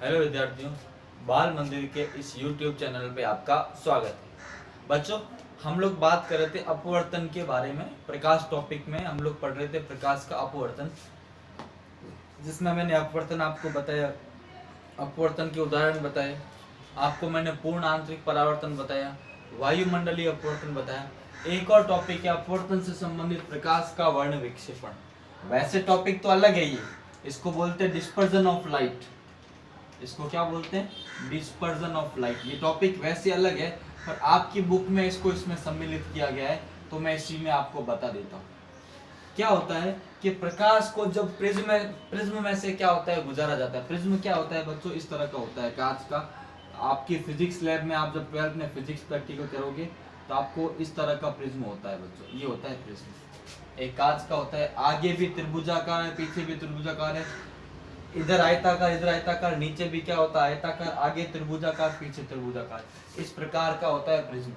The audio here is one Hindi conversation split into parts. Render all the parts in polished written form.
हेलो विद्यार्थियों, बाल मंदिर के इस YouTube चैनल पे आपका स्वागत है। बच्चों, हम लोग बात कर रहे थे अपवर्तन के बारे में। प्रकाश टॉपिक में हम लोग पढ़ रहे थे प्रकाश का अपवर्तन, जिसमें मैंने अपवर्तन आपको बताया, अपवर्तन के उदाहरण बताए, आपको मैंने पूर्ण आंतरिक परावर्तन बताया, वायुमंडलीय अपवर्तन बताया। एक और टॉपिक है अपवर्तन से संबंधित प्रकाश का वर्ण विक्षेपण। वैसे टॉपिक तो अलग है, ये इसको बोलते हैं डिस्पर्जन ऑफ लाइट। इसको क्या बोलते हैं? Dispersion of light. ये टॉपिक वैसे अलग है, पर आपकी बुक में इसको इसमें सम्मिलित किया गया है, तो मैं इसी में आपको बता देता हूँ। क्या होता है कि प्रकाश को जब प्रिज्म में से क्या होता है, गुजारा जाता है। प्रिज्म क्या होता है बच्चों? इस तरह का होता है, कांच का। आपकी फिजिक्स लैब में आप जब 12th में फिजिक्स प्रैक्टिकल करोगे तो आपको इस तरह का प्रिज्म होता है बच्चों। ये होता है प्रिज्म, एक कांच का होता है। आगे भी त्रिभुजाकार है, पीछे भी त्रिभुजाकार है, इधर आयताकार, इधर आयताकार, नीचे भी क्या होता है आयताकार, आगे त्रिभुजाकार, पीछे त्रिभुजाकार। इस प्रकार का होता है प्रिज्म।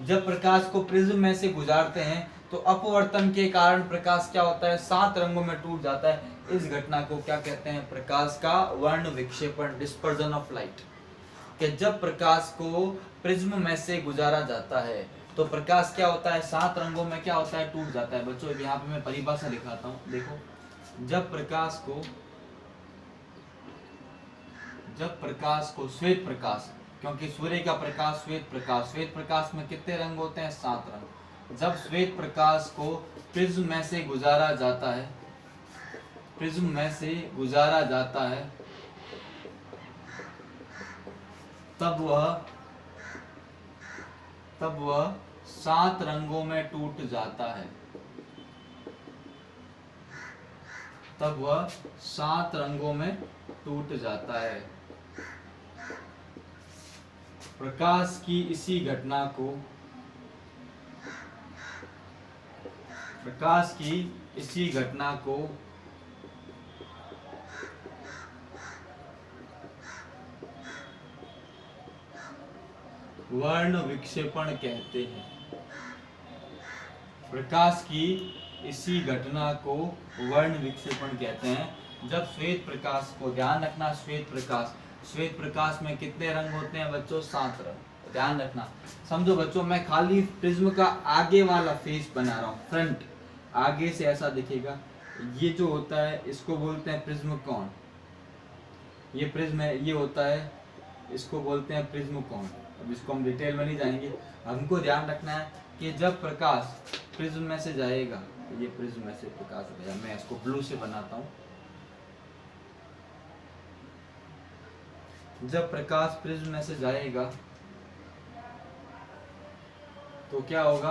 जब प्रकाश को प्रिज्म में से गुजारते हैं तो अपवर्तन के कारण प्रकाश क्या होता है? 7 रंगों में टूट जाता है। इस घटना को क्या कहते हैं? प्रकाश का वर्ण विक्षेपण, डिस्पर्जन ऑफ लाइट। कि जब प्रकाश को प्रिज्म में से गुजारा जाता है तो प्रकाश क्या होता है? 7 रंगों में क्या होता है? टूट जाता है। बच्चों यहाँ पे मैं परिभाषा लिखाता हूँ, देखो। जब प्रकाश को श्वेत प्रकाश, क्योंकि सूर्य का प्रकाश श्वेत प्रकाश में कितने रंग होते हैं? 7 रंग। जब श्वेत प्रकाश को प्रिज्म में से गुजारा जाता है, तब वह 7 रंगों में टूट जाता है। प्रकाश की इसी घटना को वर्ण विक्षेपण कहते हैं। प्रकाश की इसी घटना को वर्ण विक्षेपण कहते हैं। जब श्वेत प्रकाश को, ध्यान रखना, श्वेत प्रकाश में कितने रंग होते हैं बच्चों? 7 रंग। ध्यान रखना, समझो बच्चों, मैं खाली प्रिज्म का आगे वाला फेस बना रहा हूँ, फ्रंट, आगे से ऐसा दिखेगा। ये जो होता है इसको बोलते हैं प्रिज्म कोण। ये प्रिज्म है, ये होता है, इसको बोलते हैं प्रिज्म कोण। अब इसको हम डिटेल में नहीं जाएंगे। हमको ध्यान रखना है कि जब प्रकाश प्रिज्म में से जाएगा, ये प्रिज्म में से प्रकाश गया, मैं इसको ब्लू से बनाता हूँ। जब प्रकाश प्रिज्म में से जाएगा तो क्या होगा?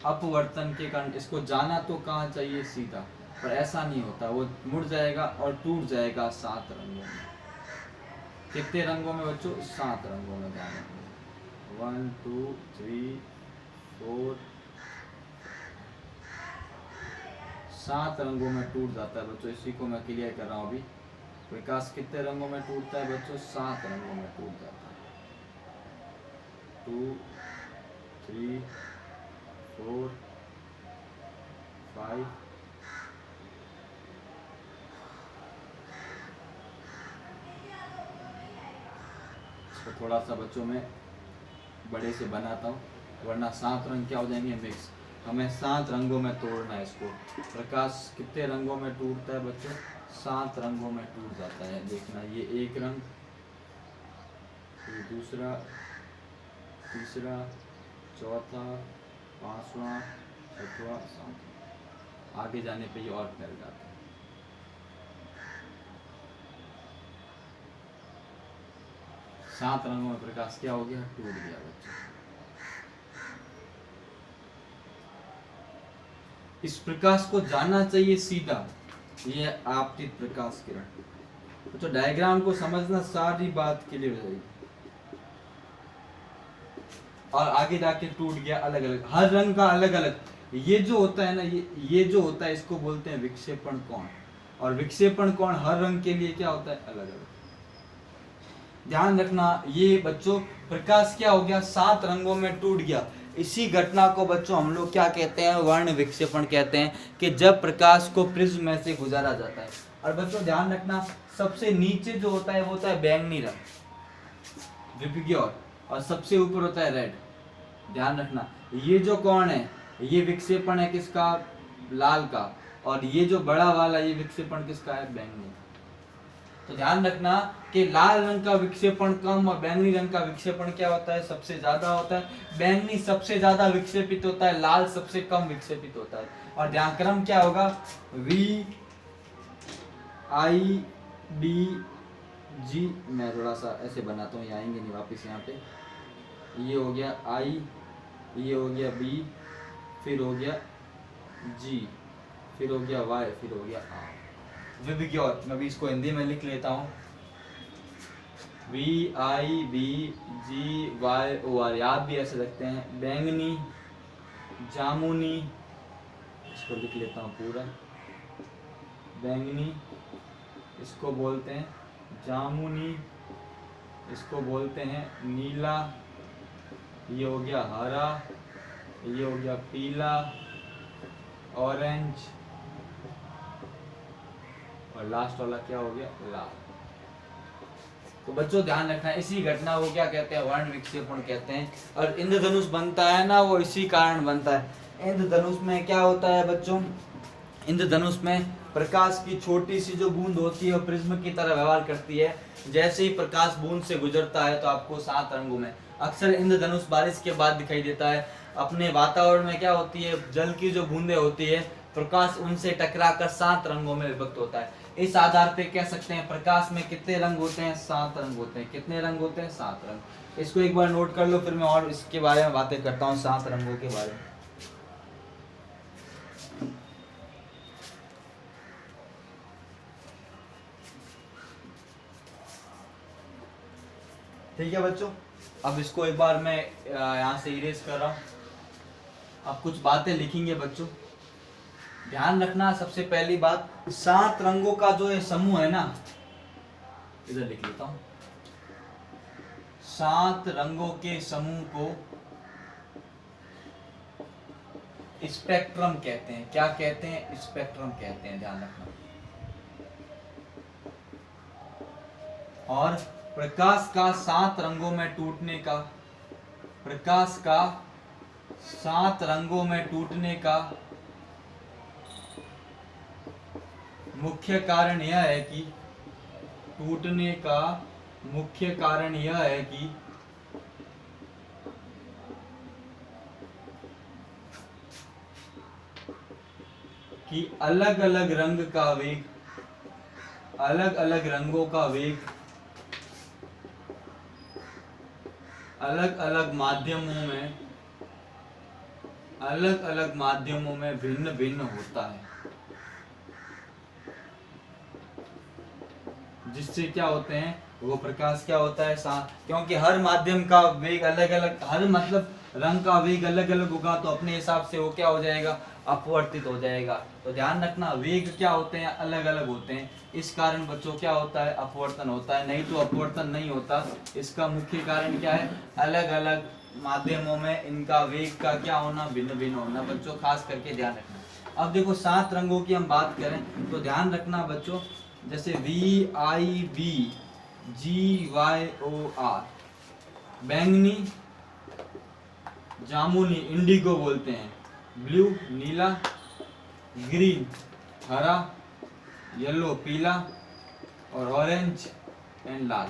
अपवर्तन के कारण इसको जाना तो कहाँ चाहिए? सीधा, पर ऐसा नहीं होता, वो मुड़ जाएगा और टूट जाएगा 7 रंगों में। कितने रंगों में बच्चों? 7 रंगों में। ध्यान रखना, 1 2 3 4 7 रंगों में टूट जाता है बच्चों। इसी को मैं क्लियर कर रहा हूँ अभी। प्रकाश कितने रंगों में टूटता है बच्चों? 7 रंगों में टूट जाता है। 2 3 4 5 इसको थोड़ा सा बच्चों में बड़े से बनाता हूँ, वरना 7 रंग क्या हो जाएंगे? मिक्स। हमें 7 रंगों में तोड़ना है इसको। प्रकाश कितने रंगों में टूटता है बच्चों? 7 रंगों में टूट जाता है। देखना, ये एक रंग, ये दूसरा, तीसरा, चौथा, 5वां, 6वां, 7वां। आगे जाने पे ये और फैल जाता है। सात रंगों में प्रकाश क्या हो गया? टूट गया बच्चों। इस प्रकाश को जाना चाहिए सीधा, ये आपतित प्रकाश किरण। तो डायग्राम को समझना, सारी बात क्लियर हो जाएगी। और आगे जाके टूट गया अलग अलग, हर रंग का अलग अलग। ये जो होता है ना, ये जो होता है इसको बोलते हैं विक्षेपण कोण। और विक्षेपण कोण हर रंग के लिए क्या होता है? अलग अलग। ध्यान रखना, ये बच्चों प्रकाश क्या हो गया? 7 रंगों में टूट गया। इसी घटना को बच्चों हम लोग क्या कहते हैं? वर्ण विक्षेपण कहते हैं। कि जब प्रकाश को प्रिज्म में से गुजारा जाता है, और बच्चों ध्यान रखना सबसे नीचे जो होता है वो होता है बैंगनी रंग विपिग्योर, और सबसे ऊपर होता है रेड। ध्यान रखना ये जो कौन है, ये विक्षेपण है किसका, लाल का, और ये जो बड़ा वाला ये विक्षेपण किसका है, बैंगनी। तो ध्यान रखना कि लाल रंग का विक्षेपण कम और बैंगनी रंग का विक्षेपण क्या होता है, सबसे ज्यादा होता है। बैंगनी सबसे ज्यादा विक्षेपित होता है, लाल सबसे कम विक्षेपित होता है। और ध्यान क्रम क्या होगा, वी आई डी जी, मैं थोड़ा सा ऐसे बनाता हूँ, ये आएंगे नहीं वापस यहाँ पे। ये हो गया आई, ये हो गया बी, फिर हो गया जी, फिर हो गया वाई, फिर हो गया आर। विपिग्योर, मैं भी इसको हिंदी में लिख लेता हूँ, V I B G Y O R, याद भी ऐसे रखते हैं। बैंगनी, जामुनी, इसको लिख लेता हूँ पूरा, बैंगनी इसको बोलते हैं जामुनी, इसको बोलते हैं नीला, ये हो गया हरा, ये हो गया पीला, ऑरेंज, और लास्ट वाला क्या हो गया, लाल। तो बच्चों ध्यान रखना इसी घटना को क्या कहते हैं, वर्ण विक्षेपण कहते हैं। और इंद्रधनुष बनता है ना, वो इसी कारण बनता है। इंद्रधनुष में क्या होता है बच्चों, इंद्रधनुष में प्रकाश की छोटी सी जो बूंद होती है वो प्रिज्म की तरह व्यवहार करती है। जैसे ही प्रकाश बूंद से गुजरता है तो आपको 7 रंगों में, अक्सर इंद्रधनुष बारिश के बाद दिखाई देता है। अपने वातावरण में क्या होती है, जल की जो बूंदें होती है, प्रकाश उनसे टकराकर 7 रंगों में विभक्त होता है। इस आधार पे कह सकते हैं प्रकाश में कितने रंग होते हैं, 7 रंग होते हैं। कितने रंग होते हैं, 7 रंग। इसको एक बार नोट कर लो, फिर मैं और इसके बारे में बातें करता हूँ, 7 रंगों के बारे में। ठीक है बच्चों, अब इसको एक बार मैं यहाँ से इरेज कर रहा हूँ। अब कुछ बातें लिखेंगे बच्चों, ध्यान रखना। सबसे पहली बात, 7 रंगों का जो ये समूह है ना, इधर लिख लेता हूँ, 7 रंगों के समूह को स्पेक्ट्रम कहते हैं। क्या कहते हैं, स्पेक्ट्रम कहते हैं, ध्यान रखना। और प्रकाश का 7 रंगों में टूटने का, प्रकाश का 7 रंगों में टूटने का मुख्य कारण यह है कि, टूटने का मुख्य कारण यह है कि अलग अलग रंग का वेग, अलग अलग रंगों का वेग अलग अलग माध्यमों में भिन्न भिन्न होता है। जिससे क्या होते हैं वो प्रकाश क्या होता है, क्योंकि हर माध्यम का वेग अलग अलग, हर मतलब रंग का वेग अलग अलग होगा, तो अपने हिसाब से वो क्या हो जाएगा, अपवर्तित हो जाएगा। तो ध्यान रखना वेग क्या होते हैं, अलग अलग होते हैं। इस कारण बच्चों क्या होता है, अपवर्तन होता है, नहीं तो अपवर्तन नहीं होता। इसका मुख्य कारण क्या है, अलग अलग माध्यमों में इनका वेग का क्या होना, भिन्न भिन्न होना। बच्चों खास करके ध्यान रखना। अब देखो 7 रंगों की हम बात करें तो ध्यान रखना बच्चों, जैसे VIB GYOR, बैंगनी, जामुनी इंडिगो बोलते हैं, ब्लू नीला, ग्रीन हरा, येलो पीला, और ऑरेंज एंड लाल।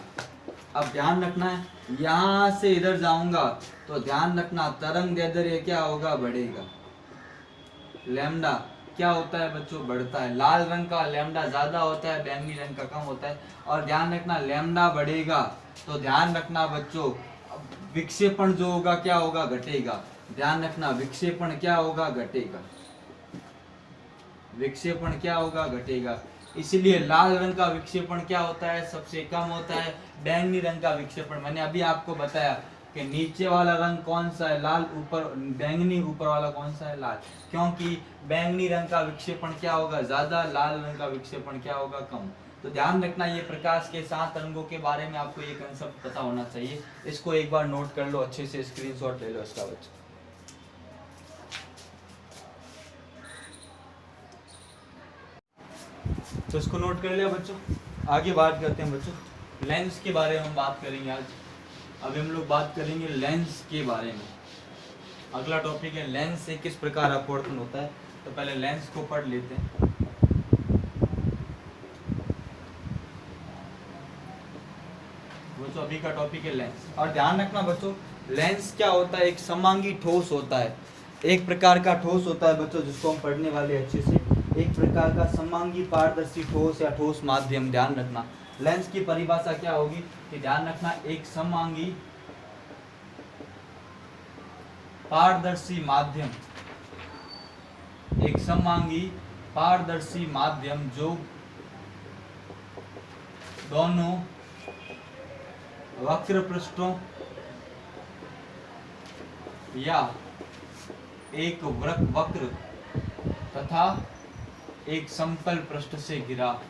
अब ध्यान रखना है, यहाँ से इधर जाऊंगा तो ध्यान रखना तरंग दैर्ध्य क्या होगा, बढ़ेगा। लैम्डा क्या होता है बच्चों, बढ़ता है। लाल रंग का लैम्डा ज्यादा होता है, बैंगनी रंग का कम होता है। और ध्यान रखना लैम्डा बढ़ेगा तो ध्यान रखना बच्चों विक्षेपण जो होगा क्या होगा, घटेगा। ध्यान रखना विक्षेपण क्या होगा, घटेगा। विक्षेपण क्या होगा, घटेगा। इसलिए लाल रंग का विक्षेपण क्या होता है, सबसे कम होता है। बैंगनी रंग का विक्षेपण मैंने अभी आपको बताया कि नीचे वाला रंग कौन सा है, लाल, ऊपर बैंगनी, ऊपर वाला कौन सा है, लाल। क्योंकि बैंगनी रंग का विक्षेपण क्या होगा, ज्यादा, लाल रंग का विक्षेपण क्या होगा, कम। तो ध्यान रखना ये प्रकाश के 7 रंगों के बारे में आपको ये कंसेप्ट पता होना चाहिए। इसको एक बार नोट कर लो, अच्छे से स्क्रीनशॉट ले लो इसका बच्चों। तो इसको नोट कर लिया बच्चों। आगे बात करते हैं बच्चों लेंस के बारे में हम बात करेंगे आज। अभी हम लोग बात करेंगे लेंस के बारे में। अगला टॉपिक है लेंस से किस प्रकार अपवर्तन होता है। तो पहले लेंस को पढ़ लेते हैं। बच्चों अभी का टॉपिक है लेंस। और ध्यान रखना बच्चों, लेंस क्या होता है, एक समांगी ठोस होता है, एक प्रकार का ठोस होता है बच्चों, जिसको हम पढ़ने वाले अच्छे से। एक प्रकार का समांगी पारदर्शी ठोस या ठोस माध्यम। ध्यान रखना लेंस की परिभाषा क्या होगी कि ध्यान रखना एक समांगी पारदर्शी माध्यम, एक समांगी पारदर्शी माध्यम जो दोनों वक्र पृष्ठों या एक वक्र तथा एक समतल पृष्ठ से घिरा,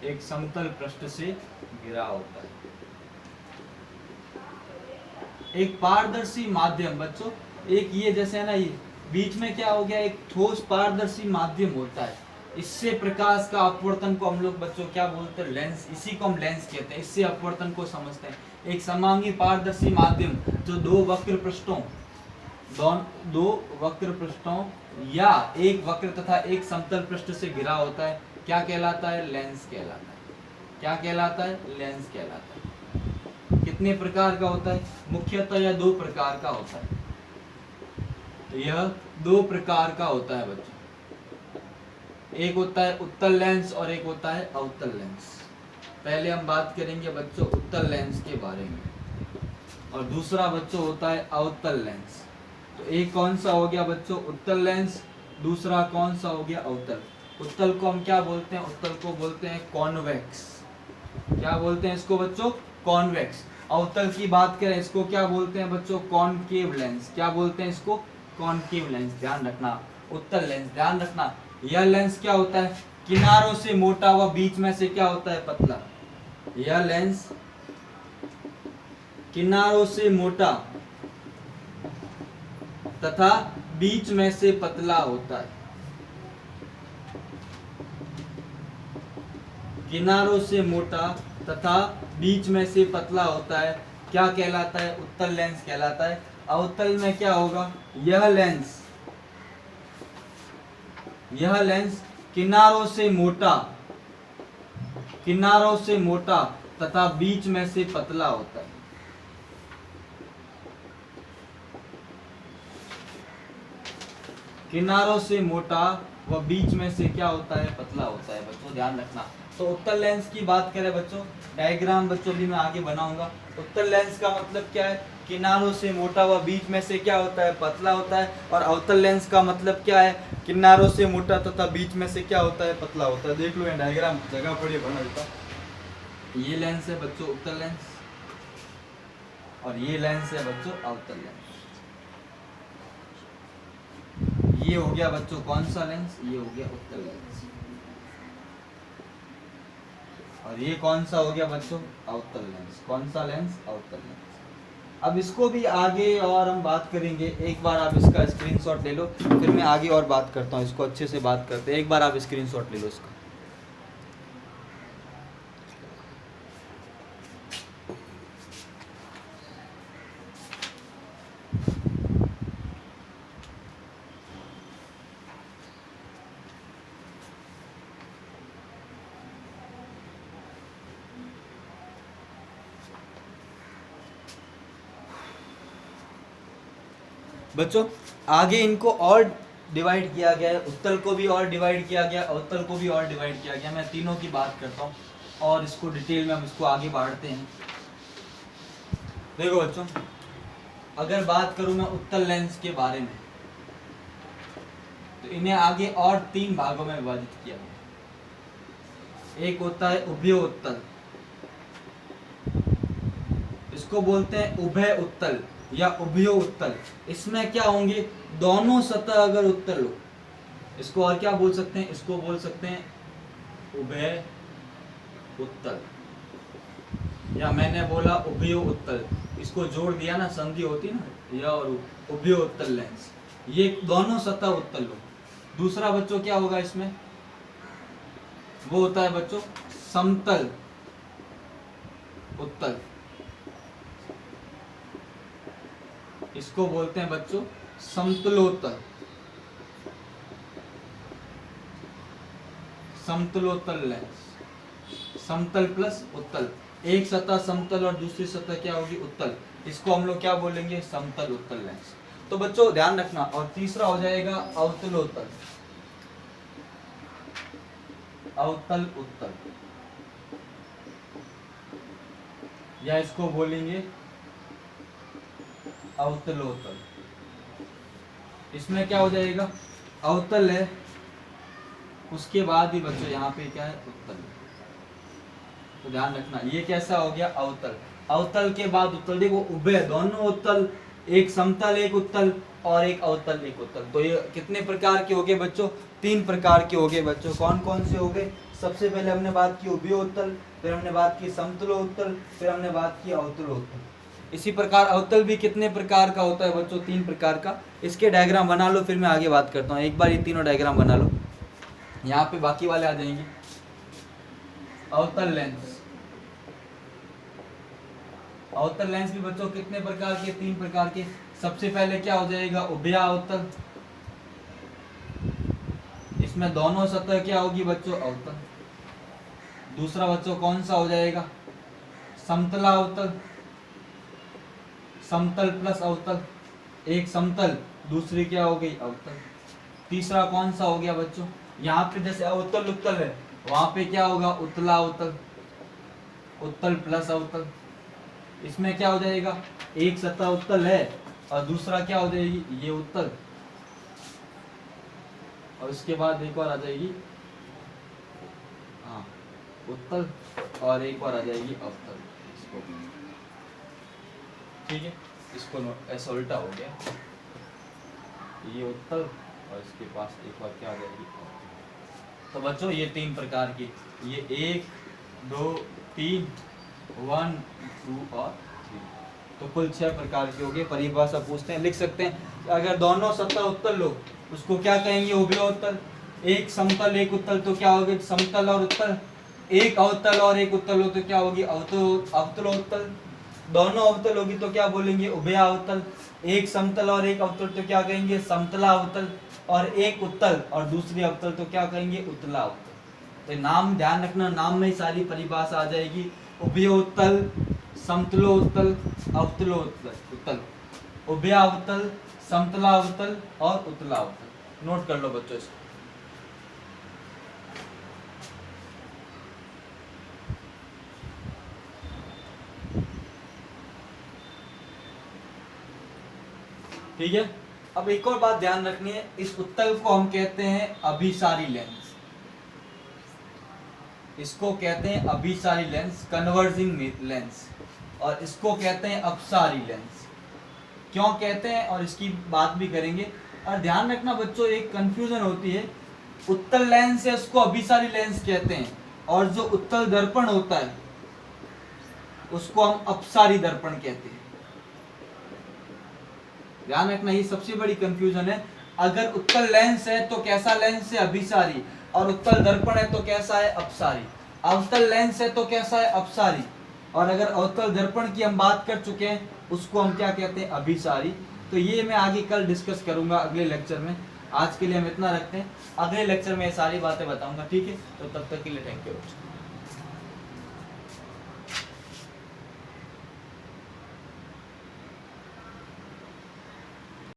एक समतल पृष्ठ से घिरा होता है। एक पारदर्शी माध्यम बच्चों, एक ये जैसे है ना, ये बीच में क्या हो गया, एक ठोस पारदर्शी माध्यम होता है। इससे प्रकाश का अपवर्तन को हम लोग बच्चों क्या बोलते हैं, लेंस। इसी को हम लेंस कहते हैं। इससे अपवर्तन को समझते हैं। एक समांगी पारदर्शी माध्यम जो दो वक्र पृष्ठों या एक वक्र तथा एक समतल पृष्ठ से घिरा होता है, क्या कहलाता है, लेंस कहलाता है। क्या कहलाता है, लेंस कहलाता है। कितने प्रकार का होता है, मुख्यतः यह दो प्रकार का होता है। तो यह दो प्रकार का होता है बच्चों। एक होता है उत्तल लेंस और एक होता है अवतल लेंस। पहले हम बात करेंगे बच्चों उत्तल लेंस के बारे में, और दूसरा बच्चों होता है अवतल लेंस। तो एक कौन सा हो गया बच्चों, उत्तल लेंस, दूसरा कौन सा हो गया, अवतल। उत्तल को हम क्या बोलते हैं, उत्तल को बोलते हैं कॉन्वेक्स। क्या बोलते हैं इसको बच्चों, कॉन्वेक्स। अवतल की बात करें इसको क्या बोलते हैं बच्चों, कॉनकेव लेंस। क्या बोलते हैं इसको, कॉनकेव लेंस। ध्यान रखना उत्तल लेंस, ध्यान रखना यह लेंस क्या होता है, किनारों से मोटा व बीच में से क्या होता है, पतला। यह लेंस किनारों से मोटा तथा बीच में से पतला होता है। किनारों से मोटा तथा बीच में से पतला होता है, क्या कहलाता है, उत्तल लेंस कहलाता है। अवतल में क्या होगा, यह लेंस किनारों से मोटा तथा बीच में से पतला होता है। किनारों से मोटा व बीच में से क्या होता है, पतला होता है बच्चों, ध्यान रखना। तो उत्तल लेंस की बात करें बच्चों, डायग्राम बच्चों भी मैं आगे बनाऊंगा। उत्तल लेंस का मतलब क्या है, किनारों से मोटा व बीच में से क्या होता है, पतला होता है। और अवतल लेंस का मतलब क्या है, किनारों से मोटा तथा बीच में से क्या होता है, पतला होता है। देख लो ये डायग्राम जगह पर बना देता। ये लेंस है बच्चों उत्तल लेंस, और ये लेंस है बच्चों अवतल लेंस। ये हो गया बच्चों कौन सा लेंस, ये हो गया उत्तल लेंस। और ये कौन सा हो गया बच्चों, अवतल लेंस। कौन सा लेंस, अवतल लेंस। अब इसको भी आगे और हम बात करेंगे। एक बार आप इसका स्क्रीनशॉट ले लो, फिर मैं आगे और बात करता हूँ। इसको अच्छे से बात करते हैं। एक बार आप स्क्रीनशॉट ले लो इसका। बच्चों आगे इनको और डिवाइड किया गया है। उत्तल को भी और डिवाइड किया गया, अवतल को भी और डिवाइड किया गया। मैं तीनों की बात करता हूँ और इसको डिटेल में हम इसको आगे बढ़ते हैं। देखो बच्चों, अगर बात करूं मैं उत्तल लेंस के बारे में, तो इन्हें आगे और तीन भागों में विभाजित किया गया। एक होता है उभय उत्तल, इसको बोलते हैं उभय उत्तल या उभय उत्तल। इसमें क्या होंगे, दोनों सतह अगर उत्तल हो, इसको और क्या बोल सकते हैं, इसको बोल सकते हैं उभय उत्तल, या मैंने बोला उभय उत्तल, इसको जोड़ दिया ना, संधि होती ना, यह और उभय उत्तल लेंस, ये दोनों सतह उत्तल हो। दूसरा बच्चों क्या होगा इसमें, वो होता है बच्चों समतल उत्तल, इसको बोलते हैं बच्चों समतलोत्तल, समतलोत्तल लेंस, समतल प्लस उत्तल, एक सतह समतल और दूसरी सतह क्या होगी उत्तल, इसको हम लोग क्या बोलेंगे समतल उत्तल लेंस। तो बच्चों ध्यान रखना। और तीसरा हो जाएगा अवतलोत्तल, अवतल उत्तल, या इसको बोलेंगे अवतलोत्तल। इसमें क्या हो जाएगा, अवतल है, उसके बाद ही बच्चों यहाँ पे क्या है उत्तल। तो ध्यान रखना ये कैसा हो गया अवतल, अवतल के बाद उत्तल। देखो उभय दोनों उत्तल, एक समतल एक उत्तल और एक अवतल एक उत्तल। तो ये कितने प्रकार के हो गए बच्चों, 3 प्रकार के हो गए बच्चों। कौन कौन से हो गए, सबसे पहले हमने बात की उभयोत्तल, फिर हमने बात की समतलोत्तल, फिर हमने बात की अवतलोत्तल। इसी प्रकार अवतल भी कितने प्रकार का होता है बच्चों, 3 प्रकार का। इसके डायग्राम बना लो, फिर मैं आगे बात करता हूँ। एक बार ये तीनों डायग्राम बना लो, यहाँ पे बाकी वाले आ जाएंगे। अवतल लेंस, अवतल लेंस भी बच्चों कितने प्रकार के, 3 प्रकार के। सबसे पहले क्या हो जाएगा उभयावतल, इसमें दोनों सतह क्या होगी बच्चों अवतल। दूसरा बच्चों कौन सा हो जाएगा समतलावतल, समतल प्लस अवतल, एक समतल दूसरी क्या हो गई अवतल। तीसरा कौन सा हो गया बच्चों, यहाँ पे जैसे अवतल उत्तल है वहां पे क्या होगा उत्तलावतल, उत्तल प्लस अवतल। इसमें क्या हो जाएगा, एक सतह उत्तल है और दूसरा क्या हो जाएगी ये उत्तल, और इसके बाद एक और आ जाएगी हाँ उत्तल, और एक और आ जाएगी अवतल। इसको ठीक है, इसको ऐसा उल्टा हो गया, ये उत्तल और इसके पास एक बार क्या आ जाएगी। तो बच्चों ये 3 प्रकार की, ये 1 2 3 1 2 और 3, तो कुल 6 प्रकार के हो गए। परिभाषा पूछते हैं लिख सकते हैं, अगर दोनों सतह उत्तल हो उसको क्या कहेंगे उभयोत्तल। एक समतल एक उत्तल तो क्या होगी समतल और उत्तल। एक अवतल और एक उत्तल हो तो क्या होगी अवतलोत्तल। दोनों अवतल होगी तो क्या बोलेंगे उभयावतल। एक समतल और एक अवतल तो क्या कहेंगे समतलावतल, और एक उत्तल और दूसरी अवतल तो क्या कहेंगे उत्तलावतल। तो नाम ध्यान रखना, नाम में ही सारी परिभाषा आ जाएगी, उभयोत्तल, समतलोत्तल, अवतलोत्तल, उभयावतल, समतलावतल और उत्तलावतल। नोट कर लो बच्चों इसको। ठीक है, अब एक और बात ध्यान रखनी है, इस उत्तल को हम कहते हैं अभिसारी लेंस, इसको कहते हैं अभिसारी लेंस कन्वर्जिंग लेंस, और इसको कहते हैं अपसारी लेंस। क्यों कहते हैं और इसकी बात भी करेंगे। और ध्यान रखना बच्चों एक कंफ्यूजन होती है, उत्तल लेंस है उसको अभिसारी लेंस कहते हैं, और जो उत्तल दर्पण होता है उसको हम अपसारी दर्पण कहते हैं। ध्यान रखना ये सबसे बड़ी कंफ्यूजन है। अगर उत्तल लेंस है तो कैसा लेंस है अभिसारी, और उत्तल दर्पण है तो कैसा है अपसारी। अवतल लेंस है तो कैसा है अपसारी, और अगर अवतल दर्पण की हम बात कर चुके हैं उसको हम क्या कहते हैं अभिसारी। तो ये मैं आगे कल डिस्कस करूंगा अगले लेक्चर में। आज के लिए हम इतना रखते हैं, अगले लेक्चर में ये सारी बातें बताऊंगा। ठीक है, तो तब तक के लिए थैंक यू।